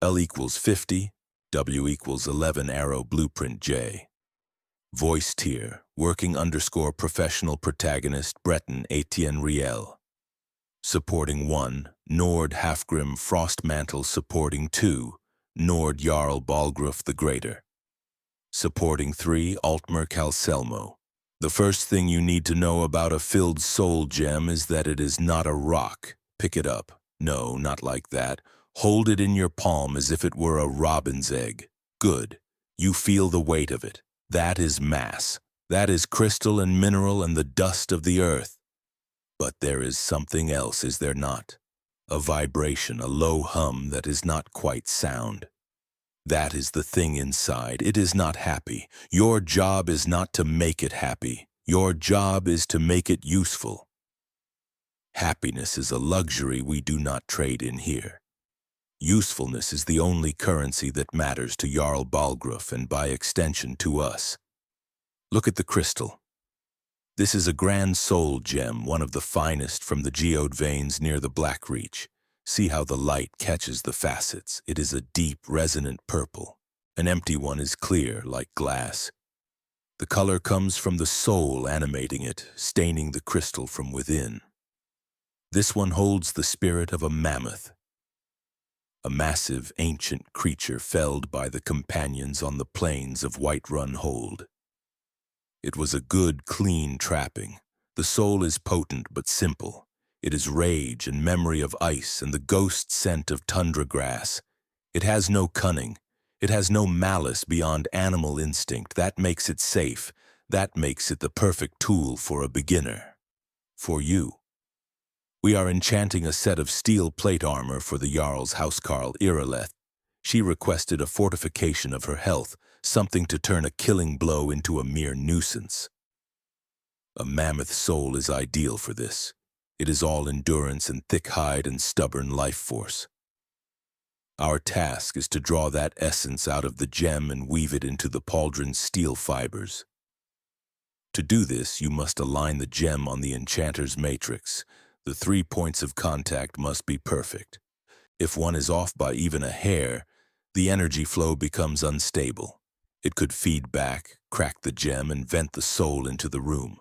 L equals 50, W equals 11 arrow blueprint J. Voice tier, working _ professional protagonist Breton Etienne Riel. Supporting 1, Nord Halfgrim Frostmantle. Supporting 2, Nord Jarl Balgruf the Greater. Supporting 3, Altmer Calcelmo. The first thing you need to know about a filled soul gem is that it is not a rock. Pick it up. No, not like that. Hold it in your palm as if it were a robin's egg. Good. You feel the weight of it. That is mass. That is crystal and mineral and the dust of the earth. But there is something else, is there not? A vibration, a low hum that is not quite sound. That is the thing inside. It is not happy. Your job is not to make it happy. Your job is to make it useful. Happiness is a luxury we do not trade in here. Usefulness is the only currency that matters to Jarl Balgruf and by extension to us. Look at the crystal. This is a grand soul gem, one of the finest from the geode veins near the Black Reach. See how the light catches the facets. It is a deep, resonant purple. An empty one is clear, like glass. The color comes from the soul animating it, staining the crystal from within. This one holds the spirit of a mammoth, a massive, ancient creature felled by the companions on the plains of Whiterun Hold. It was a good, clean trapping. The soul is potent but simple. It is rage and memory of ice and the ghost scent of tundra grass. It has no cunning. It has no malice beyond animal instinct. That makes it safe. That makes it the perfect tool for a beginner. For you. We are enchanting a set of steel plate armor for the Jarl's housecarl Irileth. She requested a fortification of her health, something to turn a killing blow into a mere nuisance. A mammoth soul is ideal for this. It is all endurance and thick hide and stubborn life force. Our task is to draw that essence out of the gem and weave it into the pauldron's steel fibers. To do this, you must align the gem on the enchanter's matrix. The 3 points of contact must be perfect. If one is off by even a hair, the energy flow becomes unstable. It could feed back, crack the gem, and vent the soul into the room.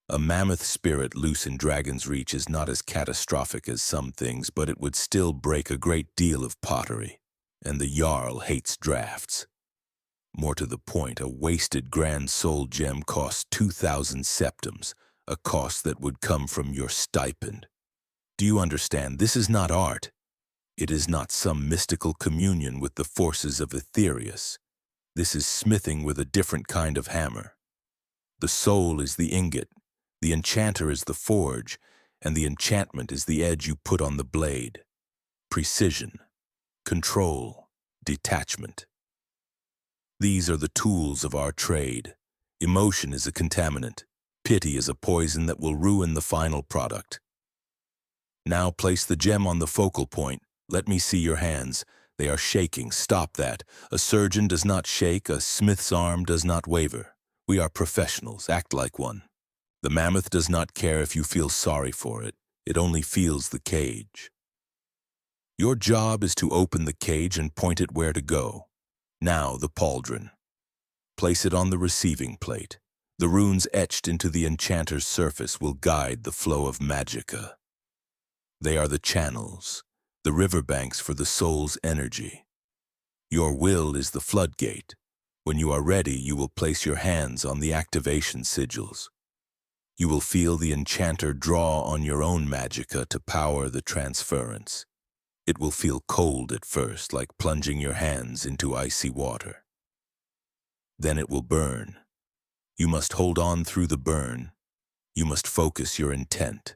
A mammoth spirit loose in Dragon's Reach is not as catastrophic as some things, but it would still break a great deal of pottery, and the Jarl hates drafts. More to the point, a wasted grand soul gem costs 2,000 septims, a cost that would come from your stipend. Do you understand? This is not art. It is not some mystical communion with the forces of Aetherius. This is smithing with a different kind of hammer. The soul is the ingot, the enchanter is the forge, and the enchantment is the edge you put on the blade. Precision, control, detachment. These are the tools of our trade. Emotion is a contaminant. Pity is a poison that will ruin the final product. Now place the gem on the focal point. Let me see your hands. They are shaking. Stop that. A surgeon does not shake. A smith's arm does not waver. We are professionals. Act like one. The mammoth does not care if you feel sorry for it. It only feels the cage. Your job is to open the cage and point it where to go. Now the pauldron. Place it on the receiving plate. The runes etched into the enchanter's surface will guide the flow of magicka. They are the channels, the riverbanks for the soul's energy. Your will is the floodgate. When you are ready, you will place your hands on the activation sigils. You will feel the enchanter draw on your own magicka to power the transference. It will feel cold at first, like plunging your hands into icy water. Then it will burn. You must hold on through the burn. You must focus your intent.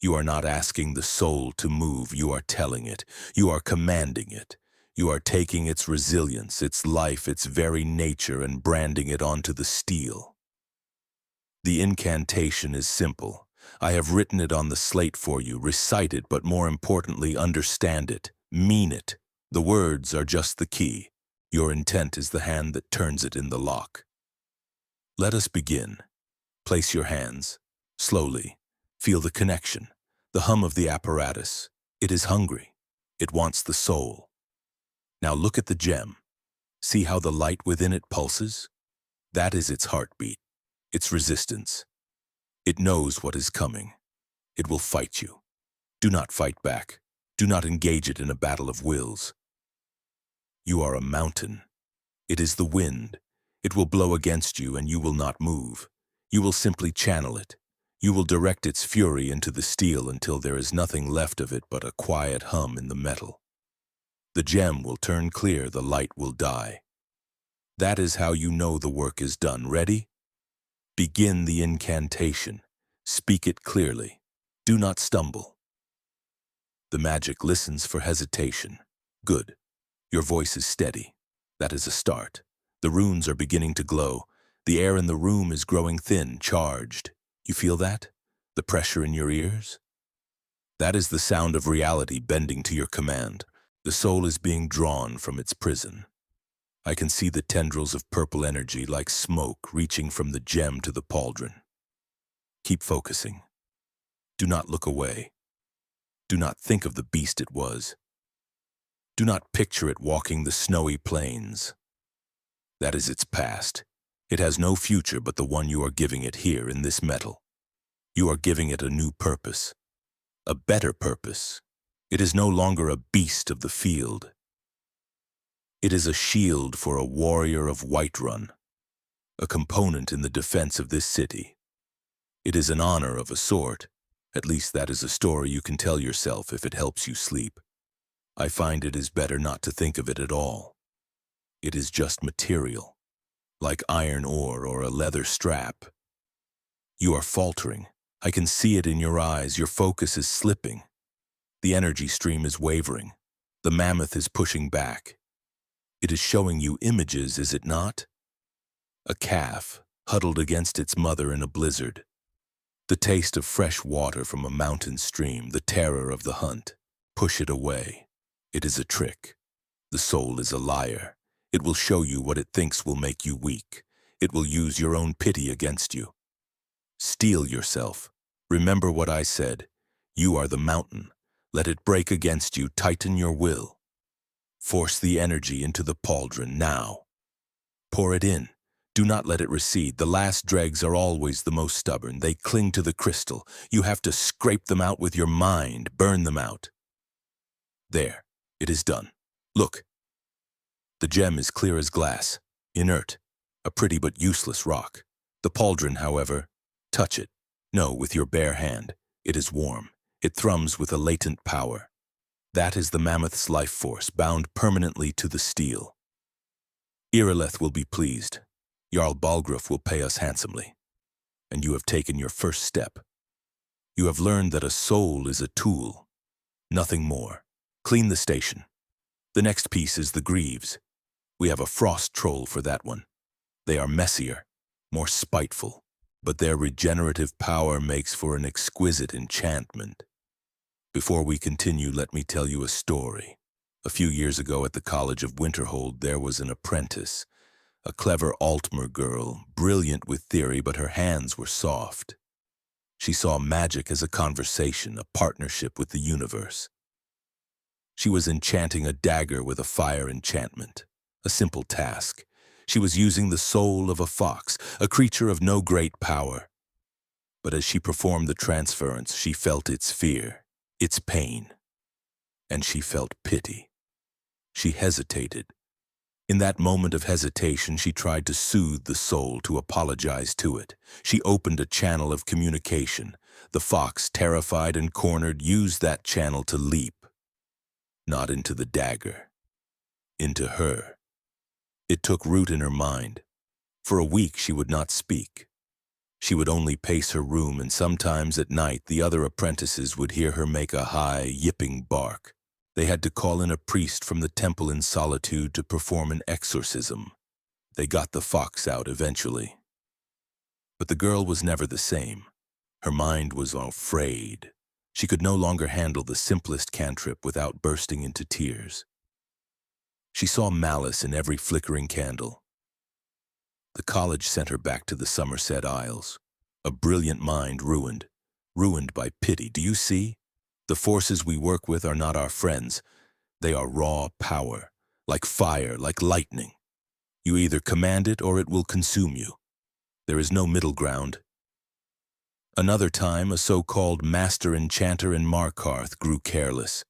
You are not asking the soul to move, you are telling it. You are commanding it. You are taking its resilience, its life, its very nature, and branding it onto the steel. The incantation is simple. I have written it on the slate for you. Recite it, but more importantly, understand it. Mean it. The words are just the key. Your intent is the hand that turns it in the lock. Let us begin. Place your hands. Slowly. Feel the connection. The hum of the apparatus. It is hungry. It wants the soul. Now look at the gem. See how the light within it pulses? That is its heartbeat, its resistance. It knows what is coming. It will fight you. Do not fight back. Do not engage it in a battle of wills. You are a mountain. It is the wind. It will blow against you and you will not move. You will simply channel it. You will direct its fury into the steel until there is nothing left of it but a quiet hum in the metal. The gem will turn clear, the light will die. That is how you know the work is done. Ready? Begin the incantation. Speak it clearly. Do not stumble. The magic listens for hesitation. Good. Your voice is steady. That is a start. The runes are beginning to glow. The air in the room is growing thin, charged. You feel that? The pressure in your ears? That is the sound of reality bending to your command. The soul is being drawn from its prison. I can see the tendrils of purple energy like smoke reaching from the gem to the pauldron. Keep focusing. Do not look away. Do not think of the beast it was. Do not picture it walking the snowy plains. That is its past. It has no future but the one you are giving it here in this metal. You are giving it a new purpose, a better purpose. It is no longer a beast of the field. It is a shield for a warrior of Whiterun, a component in the defense of this city. It is an honor of a sort. At least that is a story you can tell yourself if it helps you sleep. I find it is better not to think of it at all. It is just material, like iron ore or a leather strap. You are faltering. I can see it in your eyes. Your focus is slipping. The energy stream is wavering. The mammoth is pushing back. It is showing you images, is it not? A calf, huddled against its mother in a blizzard. The taste of fresh water from a mountain stream, the terror of the hunt. Push it away. It is a trick. The soul is a liar. It will show you what it thinks will make you weak. It will use your own pity against you. Steel yourself. Remember what I said. You are the mountain. Let it break against you. Tighten your will. Force the energy into the pauldron now. Pour it in. Do not let it recede. The last dregs are always the most stubborn. They cling to the crystal. You have to scrape them out with your mind. Burn them out. There. It is done. Look. The gem is clear as glass, inert, a pretty but useless rock. The pauldron, however, touch it. No, with your bare hand. It is warm. It thrums with a latent power. That is the mammoth's life force, bound permanently to the steel. Irileth will be pleased. Jarl Balgruuf will pay us handsomely. And you have taken your first step. You have learned that a soul is a tool, nothing more. Clean the station. The next piece is the greaves. We have a frost troll for that one. They are messier, more spiteful, but their regenerative power makes for an exquisite enchantment. Before we continue, let me tell you a story. A few years ago at the College of Winterhold, there was an apprentice, a clever Altmer girl, brilliant with theory, but her hands were soft. She saw magic as a conversation, a partnership with the universe. She was enchanting a dagger with a fire enchantment, a simple task. She was using the soul of a fox, a creature of no great power. But as she performed the transference, she felt its fear, its pain, and she felt pity. She hesitated. In that moment of hesitation, she tried to soothe the soul, to apologize to it. She opened a channel of communication. The fox, terrified and cornered, used that channel to leap. Not into the dagger, into her. It took root in her mind. For a week she would not speak. She would only pace her room, and sometimes at night the other apprentices would hear her make a high, yipping bark. They had to call in a priest from the temple in solitude to perform an exorcism. They got the fox out eventually. But the girl was never the same. Her mind was afraid. She could no longer handle the simplest cantrip without bursting into tears. She saw malice in every flickering candle. The college sent her back to the Somerset Isles. A brilliant mind ruined by pity. Do you see? The forces we work with are not our friends. They are raw power, like fire, like lightning. You either command it or it will consume you. There is no middle ground. Another time, a so-called master enchanter in Markarth grew careless.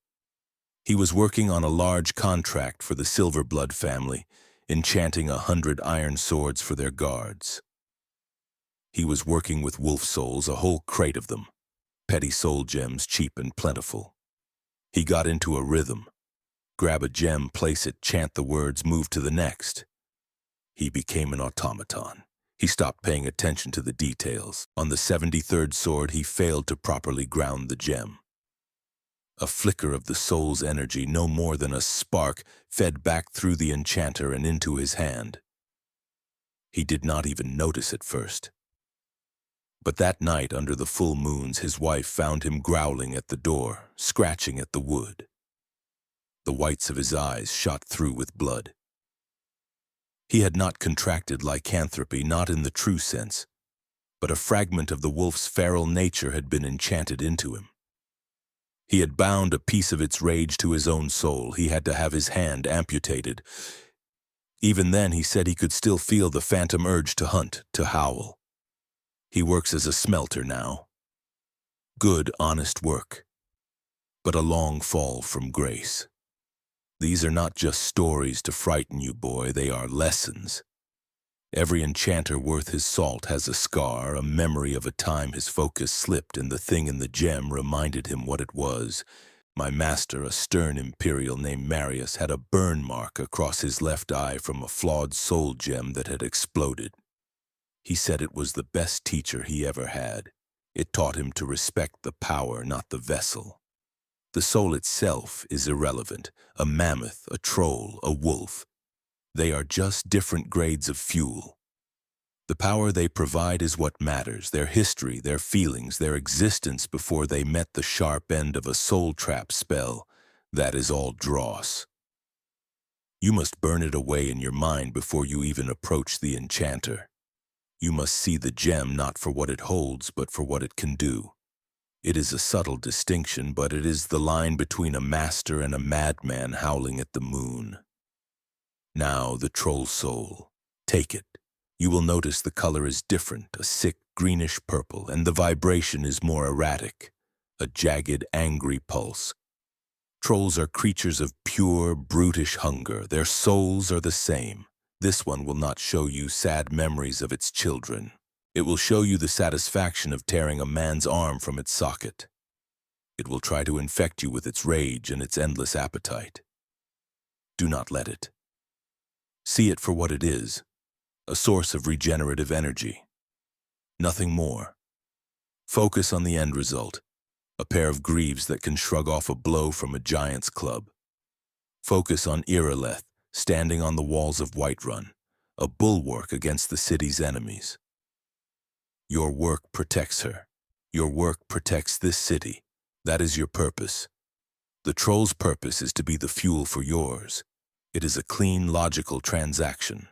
He was working on a large contract for the Silverblood family, enchanting 100 iron swords for their guards. He was working with wolf souls, a whole crate of them, petty soul gems, cheap and plentiful. He got into a rhythm. Grab a gem, place it, chant the words, move to the next. He became an automaton. He stopped paying attention to the details. On the 73rd sword, he failed to properly ground the gem. A flicker of the soul's energy, no more than a spark, fed back through the enchanter and into his hand. He did not even notice at first. But that night, under the full moons, his wife found him growling at the door, scratching at the wood. The whites of his eyes shot through with blood. He had not contracted lycanthropy, not in the true sense, but a fragment of the wolf's feral nature had been enchanted into him. He had bound a piece of its rage to his own soul. He had to have his hand amputated. Even then, he said he could still feel the phantom urge to hunt, to howl. He works as a smelter now. Good, honest work, but a long fall from grace. These are not just stories to frighten you, boy. They are lessons. Every enchanter worth his salt has a scar, a memory of a time his focus slipped and the thing in the gem reminded him what it was. My master, a stern imperial named Marius, had a burn mark across his left eye from a flawed soul gem that had exploded. He said it was the best teacher he ever had. It taught him to respect the power, not the vessel. The soul itself is irrelevant. A mammoth, a troll, a wolf. They are just different grades of fuel. The power they provide is what matters, their history, their feelings, their existence before they met the sharp end of a soul trap spell. That is all dross. You must burn it away in your mind before you even approach the enchanter. You must see the gem not for what it holds, but for what it can do. It is a subtle distinction, but it is the line between a master and a madman howling at the moon. Now, the troll soul. Take it. You will notice the color is different, a sick greenish purple, and the vibration is more erratic, a jagged, angry pulse. Trolls are creatures of pure, brutish hunger. Their souls are the same. This one will not show you sad memories of its children. It will show you the satisfaction of tearing a man's arm from its socket. It will try to infect you with its rage and its endless appetite. Do not let it. See it for what it is, a source of regenerative energy. Nothing more. Focus on the end result, a pair of greaves that can shrug off a blow from a giant's club. Focus on Irileth, standing on the walls of Whiterun, a bulwark against the city's enemies. Your work protects her. Your work protects this city. That is your purpose. The troll's purpose is to be the fuel for yours. It is a clean, logical transaction.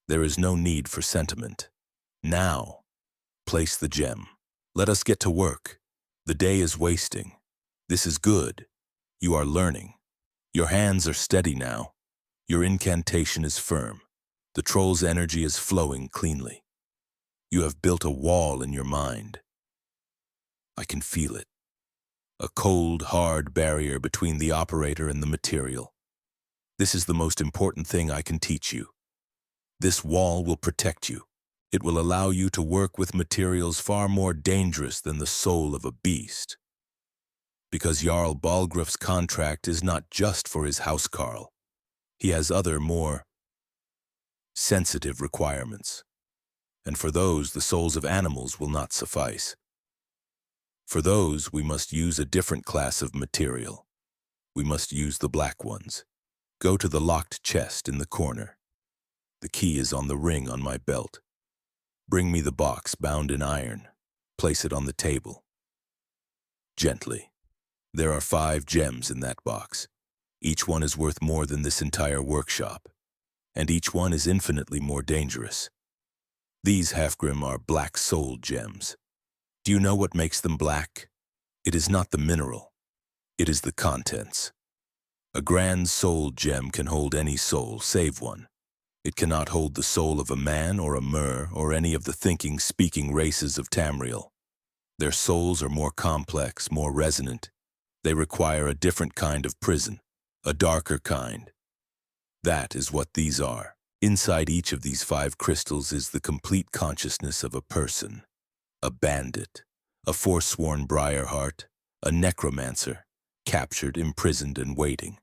There is no need for sentiment. Now, place the gem. Let us get to work. The day is wasting. This is good. You are learning. Your hands are steady now. Your incantation is firm. The troll's energy is flowing cleanly. You have built a wall in your mind. I can feel it. A cold, hard barrier between the operator and the material. This is the most important thing I can teach you. This wall will protect you. It will allow you to work with materials far more dangerous than the soul of a beast. Because Jarl Balgraf's contract is not just for his housecarl. He has other, more sensitive requirements. And for those, the souls of animals will not suffice. For those, we must use a different class of material. We must use the black ones. Go to the locked chest in the corner. The key is on the ring on my belt. Bring me the box bound in iron. Place it on the table. Gently. There are 5 gems in that box. Each one is worth more than this entire workshop. And each one is infinitely more dangerous. These, Halfgrim, are black soul gems. Do you know what makes them black? It is not the mineral. It is the contents. A grand soul gem can hold any soul, save one. It cannot hold the soul of a man or a mer or any of the thinking, speaking races of Tamriel. Their souls are more complex, more resonant. They require a different kind of prison, a darker kind. That is what these are. Inside each of these 5 crystals is the complete consciousness of a person. A bandit, a forsworn Briarheart, a necromancer, captured, imprisoned, and waiting.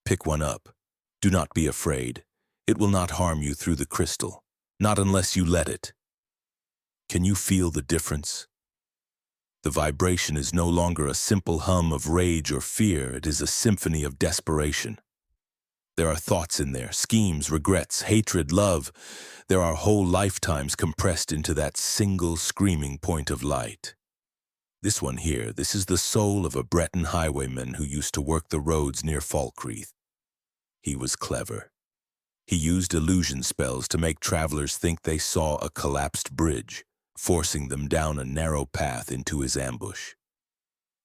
Pick one up. Do not be afraid. It will not harm you through the crystal, not unless you let it. Can you feel the difference? The vibration is no longer a simple hum of rage or fear, it is a symphony of desperation. There are thoughts in there, schemes, regrets, hatred, love. There are whole lifetimes compressed into that single screaming point of light. This one here, this is the soul of a Breton highwayman who used to work the roads near Falkreath. He was clever. He used illusion spells to make travelers think they saw a collapsed bridge, forcing them down a narrow path into his ambush.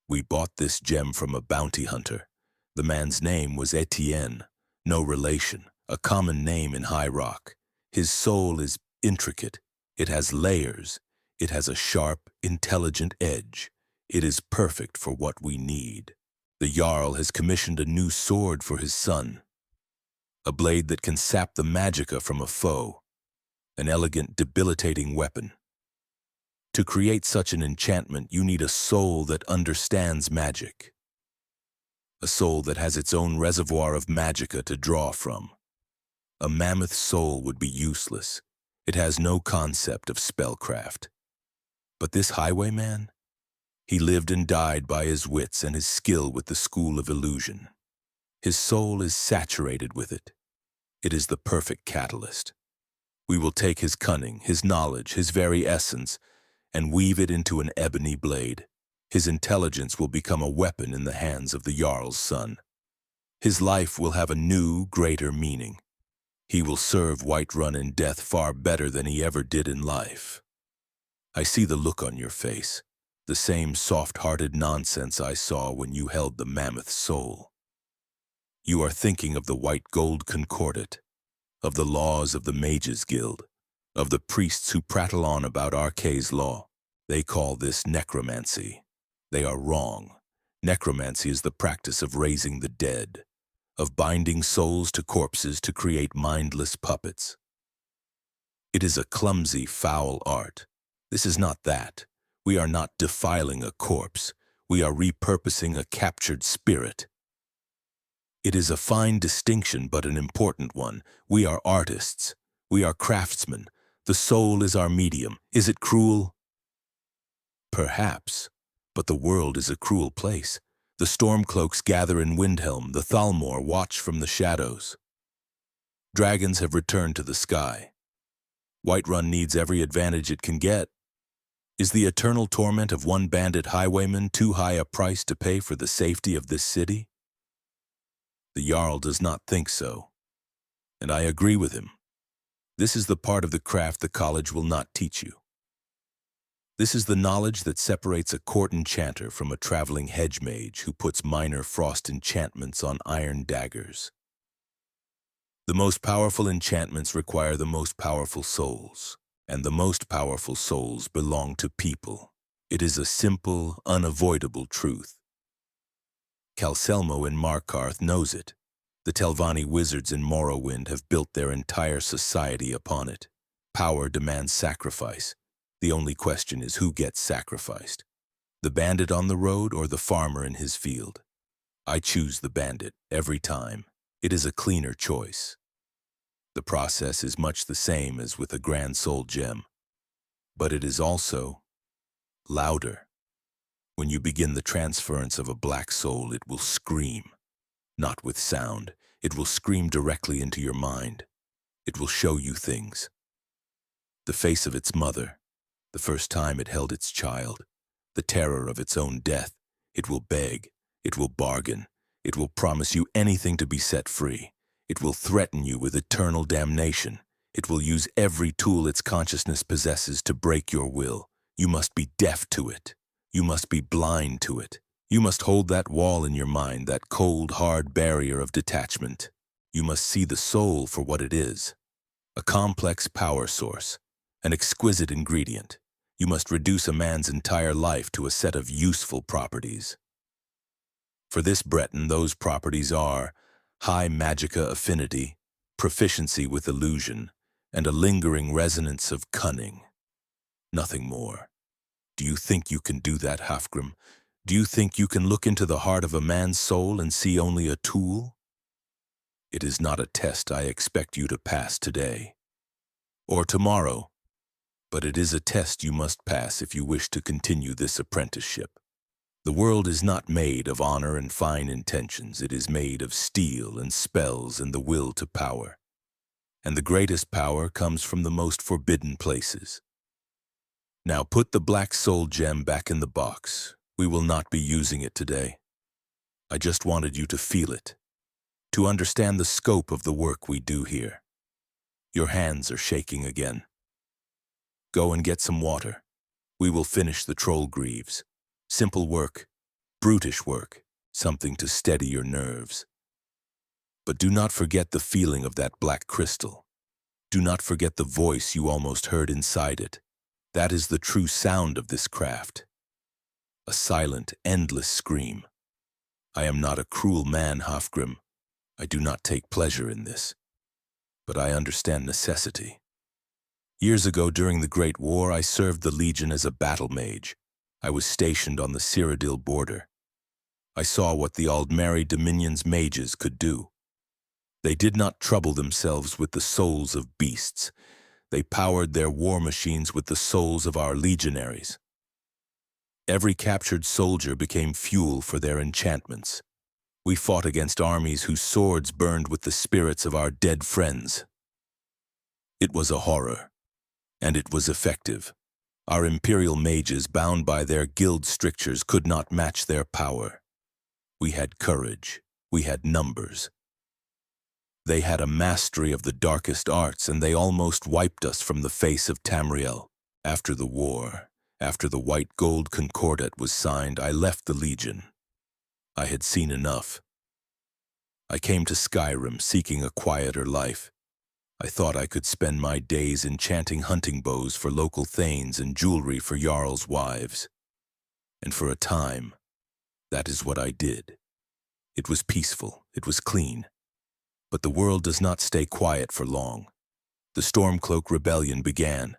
We bought this gem from a bounty hunter. The man's name was Etienne. No relation, a common name in High Rock. His soul is intricate. It has layers. It has a sharp, intelligent edge. It is perfect for what we need. The Jarl has commissioned a new sword for his son. A blade that can sap the magicka from a foe. An elegant, debilitating weapon. To create such an enchantment, you need a soul that understands magic. A soul that has its own reservoir of magicka to draw from. A mammoth soul would be useless. It has no concept of spellcraft. But this highwayman? He lived and died by his wits and his skill with the school of illusion. His soul is saturated with it. It is the perfect catalyst. We will take his cunning, his knowledge, his very essence, and weave it into an ebony blade. His intelligence will become a weapon in the hands of the Jarl's son. His life will have a new, greater meaning. He will serve Whiterun in death far better than he ever did in life. I see the look on your face, the same soft-hearted nonsense I saw when you held the mammoth soul. You are thinking of the white gold concordat, of the laws of the Mages Guild, of the priests who prattle on about Arkay's law. They call this necromancy. They are wrong. Necromancy is the practice of raising the dead, of binding souls to corpses to create mindless puppets. It is a clumsy, foul art. This is not that. We are not defiling a corpse. We are repurposing a captured spirit. It is a fine distinction, but an important one. We are artists. We are craftsmen. The soul is our medium. Is it cruel? Perhaps. But the world is a cruel place. The Stormcloaks gather in Windhelm, the Thalmor watch from the shadows. Dragons have returned to the sky. Whiterun needs every advantage it can get. Is the eternal torment of one bandit highwayman too high a price to pay for the safety of this city? The Jarl does not think so, and I agree with him. This is the part of the craft the college will not teach you. This is the knowledge that separates a court enchanter from a traveling hedge mage who puts minor frost enchantments on iron daggers. The most powerful enchantments require the most powerful souls, and the most powerful souls belong to people. It is a simple, unavoidable truth. Calcelmo in Markarth knows it. The Telvanni wizards in Morrowind have built their entire society upon it. Power demands sacrifice. The only question is who gets sacrificed, the bandit on the road or the farmer in his field. I choose the bandit every time. It is a cleaner choice. The process is much the same as with a grand soul gem, but it is also louder. When you begin the transference of a black soul, it will scream, not with sound. It will scream directly into your mind. It will show you things. The face of its mother, the first time it held its child, the terror of its own death. It will beg, it will bargain, it will promise you anything to be set free. It will threaten you with eternal damnation. It will use every tool its consciousness possesses to break your will. You must be deaf to it. You must be blind to it. You must hold that wall in your mind, that cold, hard barrier of detachment. You must see the soul for what it is, a complex power source, an exquisite ingredient. You must reduce a man's entire life to a set of useful properties. For this Breton, those properties are high magica affinity, proficiency with illusion, and a lingering resonance of cunning. Nothing more. Do you think you can do that, Hafgrim? Do you think you can look into the heart of a man's soul and see only a tool? It is not a test I expect you to pass today, or tomorrow, but it is a test you must pass if you wish to continue this apprenticeship. The world is not made of honor and fine intentions. It is made of steel and spells and the will to power. And the greatest power comes from the most forbidden places. Now put the black soul gem back in the box. We will not be using it today. I just wanted you to feel it, to understand the scope of the work we do here. Your hands are shaking again. Go and get some water. We will finish the troll greaves. Simple work, brutish work, something to steady your nerves. But do not forget the feeling of that black crystal. Do not forget the voice you almost heard inside it. That is the true sound of this craft. A silent, endless scream. I am not a cruel man, Hafgrim. I do not take pleasure in this. But I understand necessity. Years ago, during the Great War, I served the Legion as a battle mage. I was stationed on the Cyrodiil border. I saw what the Aldmeri Dominion's mages could do. They did not trouble themselves with the souls of beasts. They powered their war machines with the souls of our legionaries. Every captured soldier became fuel for their enchantments. We fought against armies whose swords burned with the spirits of our dead friends. It was a horror, and it was effective. Our imperial mages, bound by their guild strictures, could not match their power. We had courage. We had numbers. They had a mastery of the darkest arts, and they almost wiped us from the face of Tamriel. After the war, after the white gold concordat was signed, I left the Legion. I had seen enough. I came to Skyrim seeking a quieter life. I thought I could spend my days enchanting hunting bows for local thanes and jewelry for Jarl's wives. And for a time, that is what I did. It was peaceful, it was clean. But the world does not stay quiet for long. The Stormcloak Rebellion began.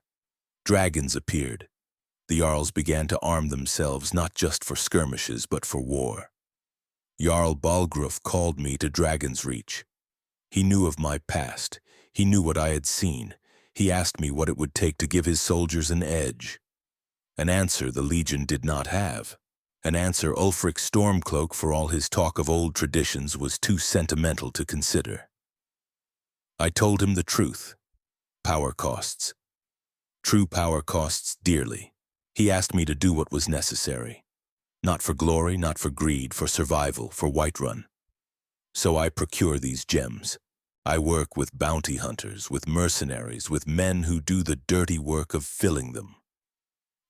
Dragons appeared. The Jarls began to arm themselves not just for skirmishes but for war. Jarl Balgruuf called me to Dragon's Reach. He knew of my past. He knew what I had seen. He asked me what it would take to give his soldiers an edge. An answer the Legion did not have. An answer Ulfric Stormcloak, for all his talk of old traditions, was too sentimental to consider. I told him the truth. Power costs. True power costs dearly. He asked me to do what was necessary. Not for glory, not for greed, for survival, for Whiterun. So I procure these gems. I work with bounty hunters, with mercenaries, with men who do the dirty work of filling them.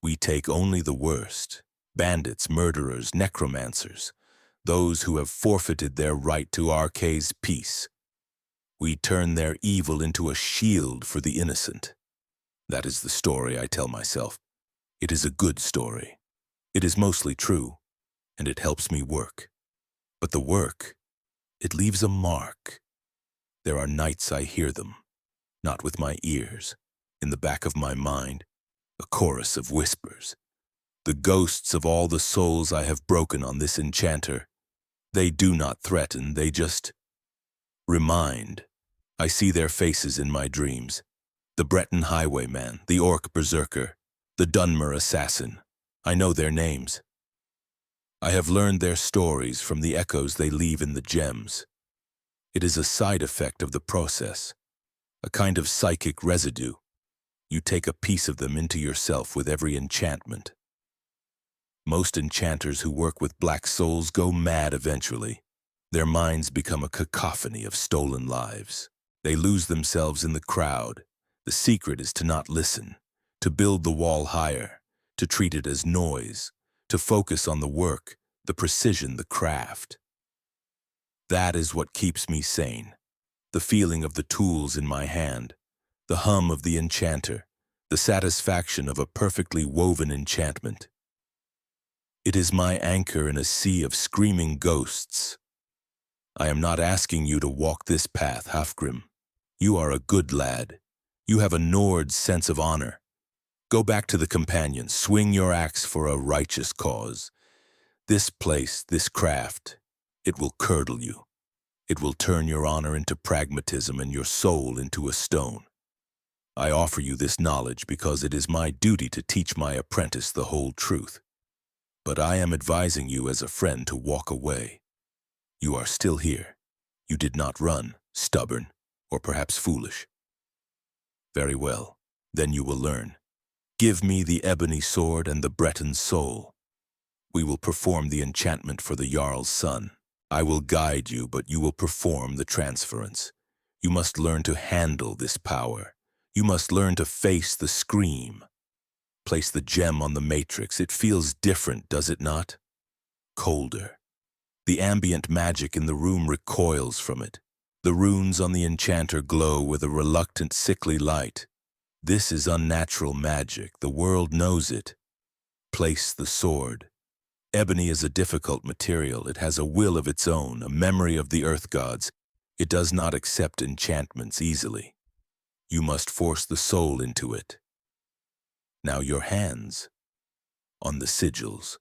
We take only the worst: bandits, murderers, necromancers, those who have forfeited their right to Arkay's peace. We turn their evil into a shield for the innocent. That is the story I tell myself. It is a good story. It is mostly true, and it helps me work. But the work, it leaves a mark. There are nights I hear them, not with my ears, in the back of my mind, a chorus of whispers. The ghosts of all the souls I have broken on this enchanter. They do not threaten, they just remind. I see their faces in my dreams. The Breton highwayman, the orc berserker, the Dunmer assassin. I know their names. I have learned their stories from the echoes they leave in the gems. It is a side effect of the process, a kind of psychic residue. You take a piece of them into yourself with every enchantment. Most enchanters who work with black souls go mad eventually. Their minds become a cacophony of stolen lives. They lose themselves in the crowd. The secret is to not listen, to build the wall higher, to treat it as noise, to focus on the work, the precision, the craft. That is what keeps me sane. The feeling of the tools in my hand, the hum of the enchanter, the satisfaction of a perfectly woven enchantment. It is my anchor in a sea of screaming ghosts. I am not asking you to walk this path, Hafgrim. You are a good lad. You have a Nord's sense of honor. Go back to the companions, swing your axe for a righteous cause. This place, this craft, it will curdle you. It will turn your honor into pragmatism and your soul into a stone. I offer you this knowledge because it is my duty to teach my apprentice the whole truth. But I am advising you as a friend to walk away. You are still here. You did not run, stubborn, or perhaps foolish. Very well, then you will learn. Give me the ebony sword and the Breton soul. We will perform the enchantment for the Jarl's son. I will guide you, but you will perform the transference. You must learn to handle this power. You must learn to face the scream. Place the gem on the matrix. It feels different, does it not? Colder. The ambient magic in the room recoils from it. The runes on the enchanter glow with a reluctant, sickly light. This is unnatural magic. The world knows it. Place the sword. Ebony is a difficult material. It has a will of its own, a memory of the earth gods. It does not accept enchantments easily. You must force the soul into it. Now your hands on the sigils.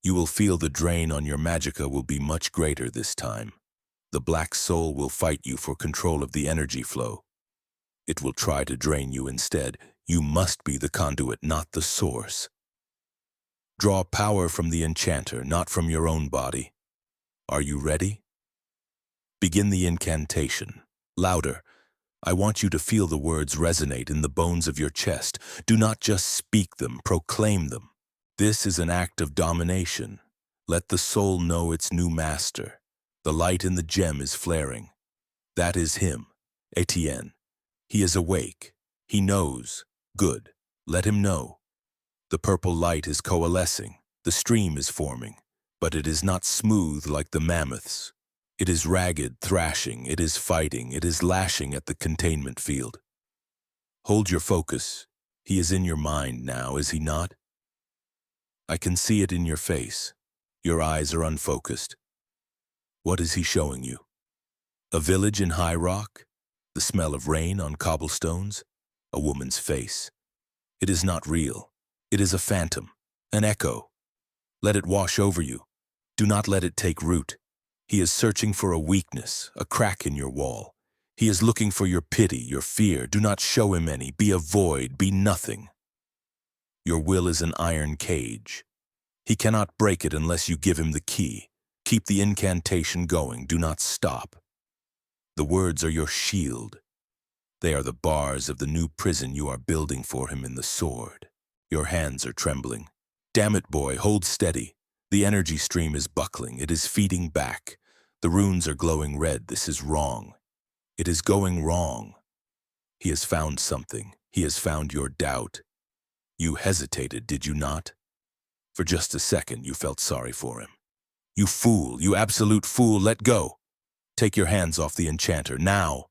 You will feel the drain on your magicka will be much greater this time. The black soul will fight you for control of the energy flow. It will try to drain you instead. You must be the conduit, not the source. Draw power from the enchanter, not from your own body. Are you ready? Begin the incantation. Louder. I want you to feel the words resonate in the bones of your chest. Do not just speak them, proclaim them. This is an act of domination. Let the soul know its new master. The light in the gem is flaring. That is him, Etienne. He is awake. He knows. Good. Let him know. The purple light is coalescing. The stream is forming. But it is not smooth like the mammoths. It is ragged, thrashing. It is fighting. It is lashing at the containment field. Hold your focus. He is in your mind now, is he not? I can see it in your face. Your eyes are unfocused. What is he showing you? A village in High Rock? The smell of rain on cobblestones? A woman's face. It is not real. It is a phantom, an echo. Let it wash over you. Do not let it take root. He is searching for a weakness, a crack in your wall. He is looking for your pity, your fear. Do not show him any. Be a void. Be nothing. Your will is an iron cage. He cannot break it unless you give him the key. Keep the incantation going. Do not stop. The words are your shield. They are the bars of the new prison you are building for him in the sword. Your hands are trembling. Damn it, boy, hold steady. The energy stream is buckling. It is feeding back. The runes are glowing red. This is wrong. It is going wrong. He has found something. He has found your doubt. You hesitated, did you not? For just a second, you felt sorry for him. You fool, you absolute fool, let go. Take your hands off the enchanter, now.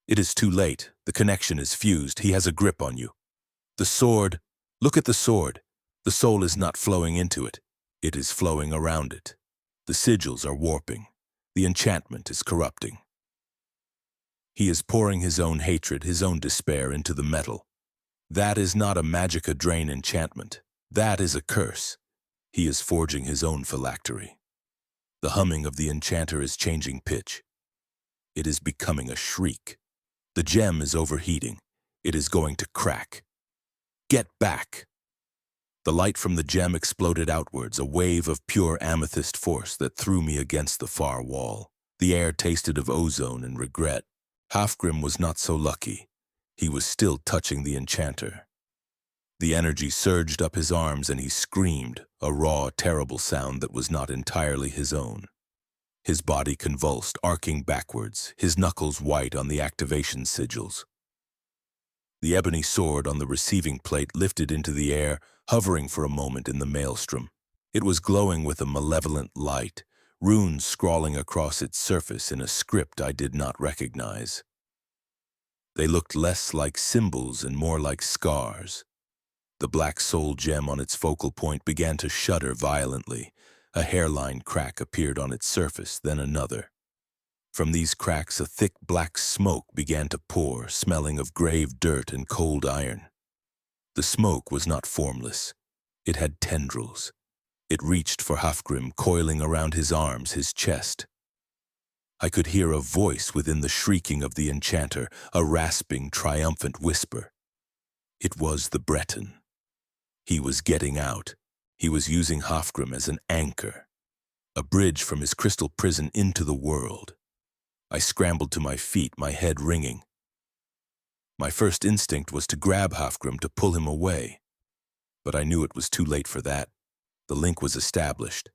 It is too late. The connection is fused. He has a grip on you. The sword, look at the sword. The soul is not flowing into it. It is flowing around it. The sigils are warping. The enchantment is corrupting. He is pouring his own hatred, his own despair into the metal. That is not a magicka drain enchantment. That is a curse. He is forging his own phylactery. The humming of the enchanter is changing pitch. It is becoming a shriek. The gem is overheating. It is going to crack. Get back! The light from the gem exploded outwards, a wave of pure amethyst force that threw me against the far wall. The air tasted of ozone and regret. Hafgrim was not so lucky. He was still touching the enchanter. The energy surged up his arms and he screamed, a raw, terrible sound that was not entirely his own. His body convulsed, arcing backwards, his knuckles white on the activation sigils. The ebony sword on the receiving plate lifted into the air, hovering for a moment in the maelstrom. It was glowing with a malevolent light, runes scrawling across its surface in a script I did not recognize. They looked less like symbols and more like scars. The black soul gem on its focal point began to shudder violently. A hairline crack appeared on its surface, then another. From these cracks, a thick black smoke began to pour, smelling of grave dirt and cold iron. The smoke was not formless. It had tendrils. It reached for Hafgrim, coiling around his arms, his chest. I could hear a voice within the shrieking of the enchanter, a rasping, triumphant whisper. It was the Breton. He was getting out. He was using Hafgrim as an anchor, a bridge from his crystal prison into the world. I scrambled to my feet, my head ringing. My first instinct was to grab Hafgrim to pull him away, but I knew it was too late for that. The link was established.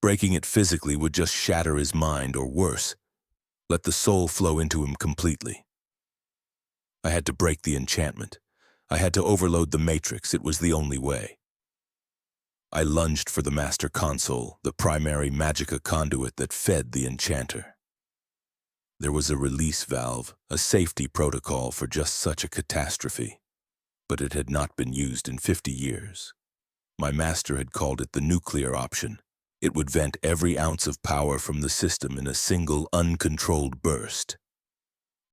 Breaking it physically would just shatter his mind, or worse, let the soul flow into him completely. I had to break the enchantment. I had to overload the matrix. It was the only way. I lunged for the master console, the primary magicka conduit that fed the enchanter. There was a release valve, a safety protocol for just such a catastrophe, but it had not been used in 50 years. My master had called it the nuclear option. It would vent every ounce of power from the system in a single, uncontrolled burst.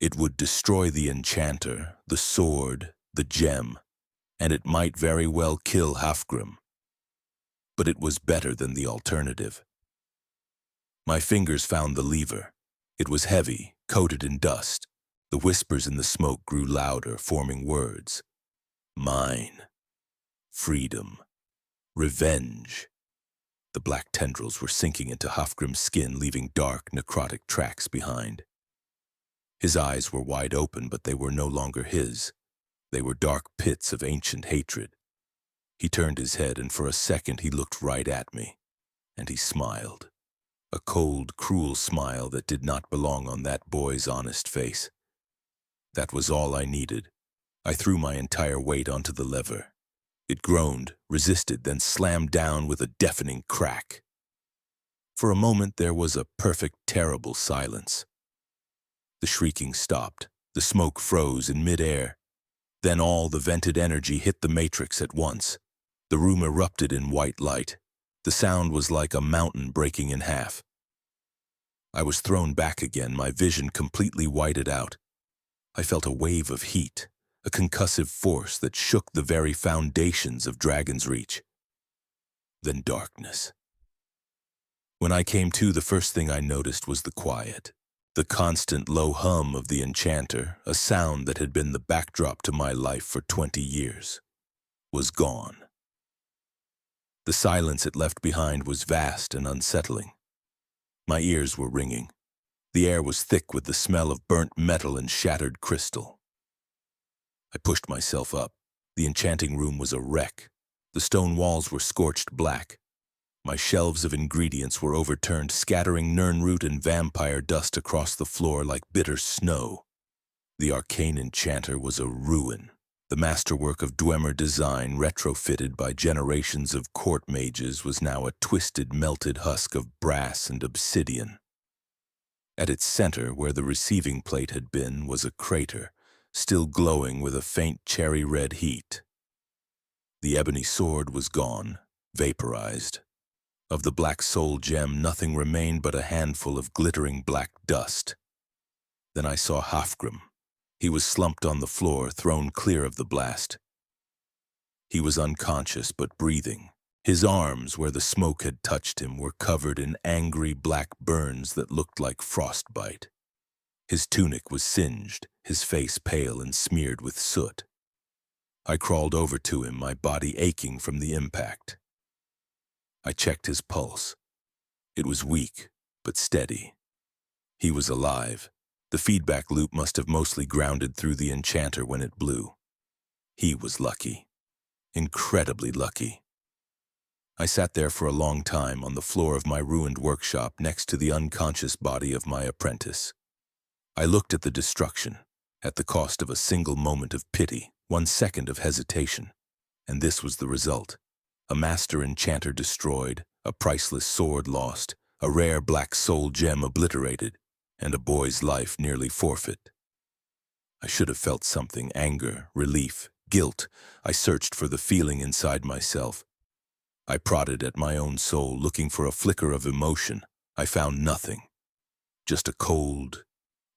It would destroy the enchanter, the sword, the gem, and it might very well kill Hafgrim. But it was better than the alternative. My fingers found the lever. It was heavy, coated in dust. The whispers in the smoke grew louder, forming words. Mine. Freedom. Revenge. The black tendrils were sinking into Hafgrim's skin, leaving dark, necrotic tracks behind. His eyes were wide open, but they were no longer his. They were dark pits of ancient hatred. He turned his head, and for a second he looked right at me. And he smiled. A cold, cruel smile that did not belong on that boy's honest face. That was all I needed. I threw my entire weight onto the lever. It groaned, resisted, then slammed down with a deafening crack. For a moment there was a perfect, terrible silence. The shrieking stopped. The smoke froze in midair. Then all the vented energy hit the matrix at once. The room erupted in white light. The sound was like a mountain breaking in half. I was thrown back again, my vision completely whited out. I felt a wave of heat, a concussive force that shook the very foundations of Dragon's Reach. Then darkness. When I came to, the first thing I noticed was the quiet. The constant low hum of the enchanter, a sound that had been the backdrop to my life for 20 years, was gone. The silence it left behind was vast and unsettling. My ears were ringing. The air was thick with the smell of burnt metal and shattered crystal. I pushed myself up. The enchanting room was a wreck. The stone walls were scorched black. My shelves of ingredients were overturned, scattering nirnroot and vampire dust across the floor like bitter snow. The arcane enchanter was a ruin, the masterwork of Dwemer design, retrofitted by generations of court mages, was now a twisted, melted husk of brass and obsidian. At its center, where the receiving plate had been, was a crater, still glowing with a faint cherry-red heat. The ebony sword was gone, vaporized. Of the black soul gem, nothing remained but a handful of glittering black dust. Then I saw Hafgrim. He was slumped on the floor, thrown clear of the blast. He was unconscious but breathing. His arms, where the smoke had touched him, were covered in angry black burns that looked like frostbite. His tunic was singed, his face pale and smeared with soot. I crawled over to him, my body aching from the impact. I checked his pulse. It was weak, but steady. He was alive. The feedback loop must have mostly grounded through the enchanter when it blew. He was lucky. Incredibly lucky. I sat there for a long time on the floor of my ruined workshop next to the unconscious body of my apprentice. I looked at the destruction, at the cost of a single moment of pity, 1 second of hesitation. And this was the result. A master enchanter destroyed, a priceless sword lost, a rare black soul gem obliterated, and a boy's life nearly forfeit. I should have felt something, anger, relief, guilt. I searched for the feeling inside myself. I prodded at my own soul, looking for a flicker of emotion. I found nothing. Just a cold,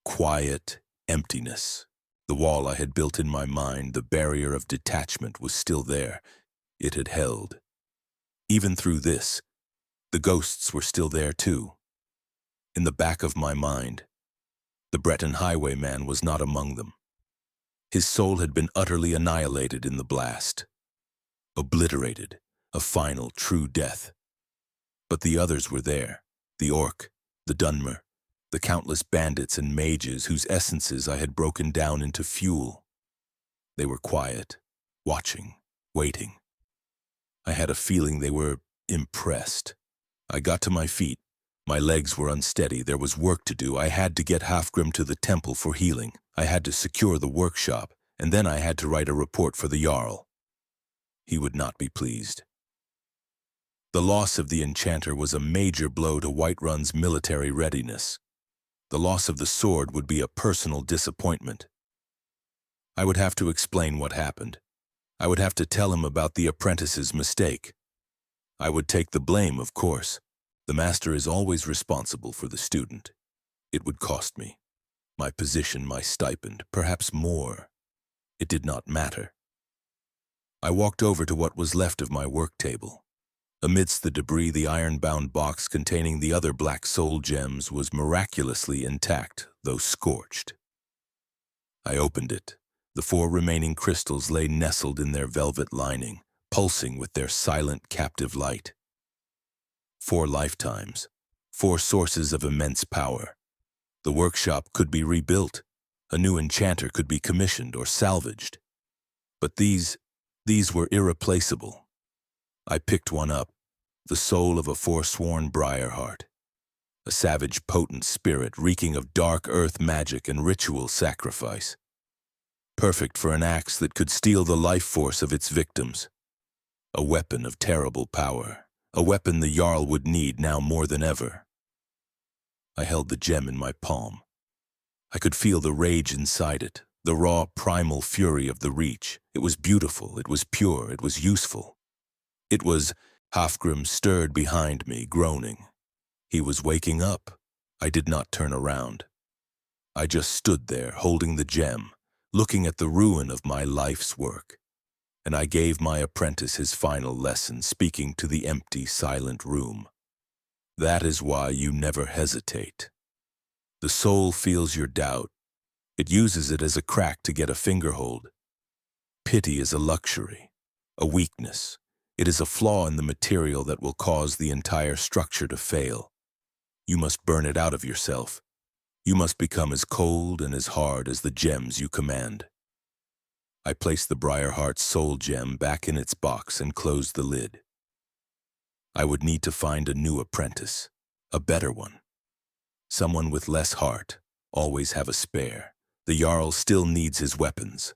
quiet emptiness. The wall I had built in my mind, the barrier of detachment, was still there. It had held. Even through this, the ghosts were still there too. In the back of my mind, the Breton highwayman was not among them. His soul had been utterly annihilated in the blast. Obliterated, a final, true death. But the others were there, the orc, the Dunmer, the countless bandits and mages whose essences I had broken down into fuel. They were quiet, watching, waiting. I had a feeling they were impressed. I got to my feet. My legs were unsteady. There was work to do. I had to get Halfgrim to the temple for healing. I had to secure the workshop, and then I had to write a report for the Jarl. He would not be pleased. The loss of the enchanter was a major blow to Whiterun's military readiness. The loss of the sword would be a personal disappointment. I would have to explain what happened. I would have to tell him about the apprentice's mistake. I would take the blame, of course. The master is always responsible for the student. It would cost me. My position, my stipend, perhaps more. It did not matter. I walked over to what was left of my work table. Amidst the debris, the iron-bound box containing the other black soul gems was miraculously intact, though scorched. I opened it. The 4 remaining crystals lay nestled in their velvet lining, pulsing with their silent, captive light. 4 lifetimes, 4 sources of immense power. The workshop could be rebuilt. A new enchanter could be commissioned or salvaged. But these were irreplaceable. I picked one up, the soul of a forsworn Briarheart, a savage, potent spirit reeking of dark earth magic and ritual sacrifice. Perfect for an axe that could steal the life force of its victims. A weapon of terrible power, a weapon the Jarl would need now more than ever. I held the gem in my palm. I could feel the rage inside it, the raw, primal fury of the Reach. It was beautiful, it was pure, it was useful. It was Halfgrim stirred behind me, groaning. He was waking up. I did not turn around. I just stood there, holding the gem, looking at the ruin of my life's work. And I gave my apprentice his final lesson, speaking to the empty, silent room. That is why you never hesitate. The soul feels your doubt. It uses it as a crack to get a fingerhold. Pity is a luxury, a weakness. It is a flaw in the material that will cause the entire structure to fail. You must burn it out of yourself. You must become as cold and as hard as the gems you command. I placed the Briarheart's soul gem back in its box and closed the lid. I would need to find a new apprentice, a better one. Someone with less heart, always have a spare. The Jarl still needs his weapons.